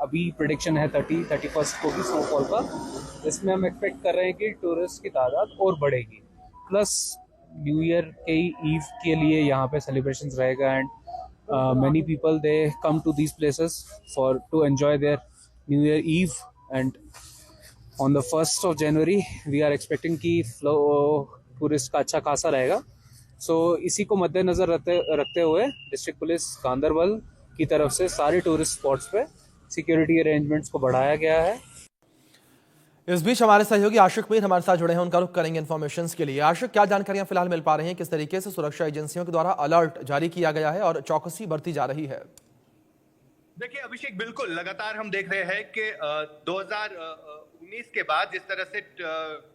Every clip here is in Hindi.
अभी प्रिडिक्शन है 31st को भी स्नोफॉल का। इसमें हम एक्सपेक्ट कर रहे हैं कि टूरिस्ट की तादाद और बढ़ेगी। प्लस न्यू ईयर के ईव के लिए यहाँ पे सेलिब्रेशंस रहेगा and many people they come to these places for to enjoy their New Year Eve and on the 1st of January we are expecting कि फ्लो टूरिस्ट का अच्छा खासा रहेगा। सो इसी को मद्देनजर रखते हुए डिस्ट्रिक्ट पुलिस गांधरबल की तरफ से सारे टूरिस्ट स्पॉट्स पे सिक्योरिटी अरेंजमेंट्स को बढ़ाया गया है। इस बीच हमारे सहयोगी आशिक मीर हमारे साथ जुड़े हैं, उनका रुख करेंगे इन्फॉर्मेशन के लिए। आशिक, क्या जानकारियां फिलहाल मिल पा रही हैं, किस तरीके से सुरक्षा एजेंसियों के द्वारा अलर्ट जारी किया गया है और चौकसी बरती जा रही है? देखिए अभिषेक, बिल्कुल लगातार हम देख रहे हैं कि 2019 के बाद जिस तरह से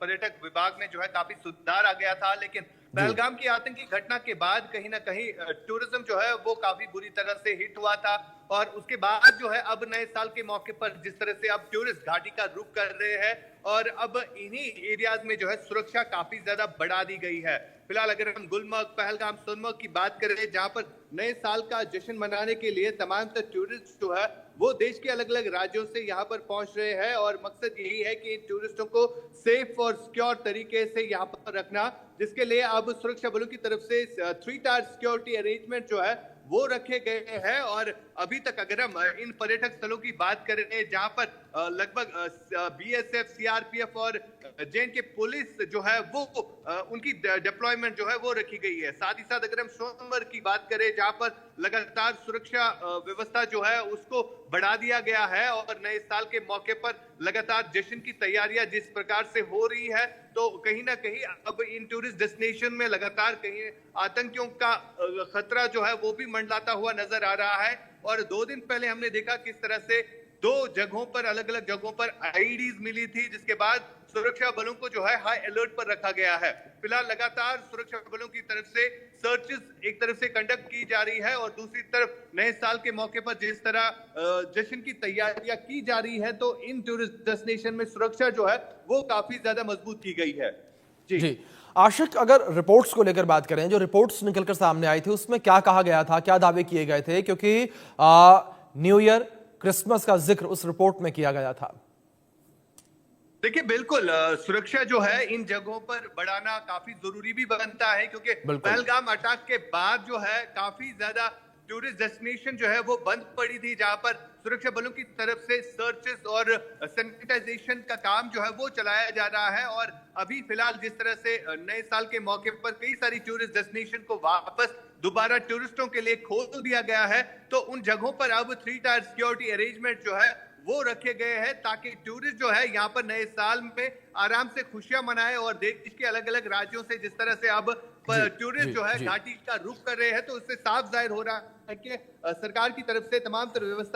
पर्यटक विभाग में जो है काफी सुधार आ गया था, लेकिन पहलगाम की आतंकी घटना के बाद कहीं ना कहीं टूरिज्म जो है वो काफी बुरी तरह से हिट हुआ था। और उसके बाद जो है अब नए साल के मौके पर जिस तरह से अब टूरिस्ट घाटी का रुख कर रहे हैं और अब इन्हीं एरियाज में जो है सुरक्षा काफी ज्यादा बढ़ा दी गई है। फिलहाल अगर हम गुलमर्ग, पहलगाम, सोनमर्ग की बात करें, जहां पर नए साल का जश्न मनाने के लिए तमाम तर टूरिस्ट जो है वो देश के अलग अलग राज्यों से यहाँ पर पहुंच रहे हैं और मकसद यही है कि इन टूरिस्टों को सेफ और सिक्योर तरीके से यहाँ पर रखना, जिसके लिए अब सुरक्षा बलों की तरफ से 3 टायर सिक्योरिटी अरेंजमेंट जो है वो रखे गए हैं। और अभी तक अगर हम इन पर्यटक स्थलों की बात करें जहां पर लगभग बीएसएफ, सीआरपीएफ और जे.एंड.के पुलिस जो है वो उनकी डिप्लॉयमेंट जो है वो रखी गई है। साथ ही साथ अगर हम सोनमर्ग की बात करें जहां पर लगातार सुरक्षा व्यवस्था जो है उसको बढ़ा दिया गया है और नए साल के मौके पर लगातार जश्न की तैयारियां जिस प्रकार से हो रही है, तो कहीं ना कहीं अब इन टूरिस्ट डेस्टिनेशन में लगातार कहीं आतंकियों का खतरा जो है वो भी मंडलाता हुआ नजर आ रहा है। और 2 दिन पहले हमने देखा किस तरह से 2 जगहों पर, अलग अलग जगहों पर आईईडीज मिली थी, जिसके बाद सुरक्षा बलों को जो है हाई अलर्ट पर रखा गया है। फिलहाल लगातार सुरक्षा बलों की तरफ से सर्चेस एक तरफ से कंडक्ट की जा रही है और दूसरी तरफ नए साल के मौके पर जिस तरह जश्न की तैयारियां की जा रही है, तो इन टूरिस्ट डेस्टिनेशन में सुरक्षा जो है वो काफी ज्यादा मजबूत की गई है। जी आशिक, अगर रिपोर्ट्स को लेकर बात करें, जो रिपोर्ट्स निकलकर सामने आई थी उसमें क्या कहा गया था, क्या दावे किए गए थे? क्योंकि न्यू ईयर, क्रिसमस का जिक्र उस रिपोर्ट में किया गया था। देखिए बिल्कुल सुरक्षा जो है इन जगहों पर बढ़ाना काफी जरूरी भी बनता है, क्योंकि पहलगाम अटैक के बाद जो है काफी ज्यादा टूरिस्ट डेस्टिनेशन जो है वो बंद पड़ी थी, जहां पर सुरक्षा बलों की तरफ से सर्चेस और सैनिटाइजेशन का काम जो है वो चलाया जा रहा है। और अभी फिलहाल जिस तरह से नए साल के मौके पर कई सारी टूरिस्ट डेस्टिनेशन को वापस दोबारा टूरिस्टों के लिए खोल दिया गया है, तो उन जगहों पर अब 3 टायर सिक्योरिटी अरेंजमेंट जो है वो रखे गए हैं ताकि टूरिस्ट जो है यहाँ पर नए साल में आराम से खुशियां मनाए। और देश के अलग अलग राज्यों से जिस तरह से अब टूरिस्ट जो है घाटी का रुख कर रहे हैं, तो उससे साफ जाहिर हो रहा है कि सरकार की तरफ से तमाम तरह व्यवस्था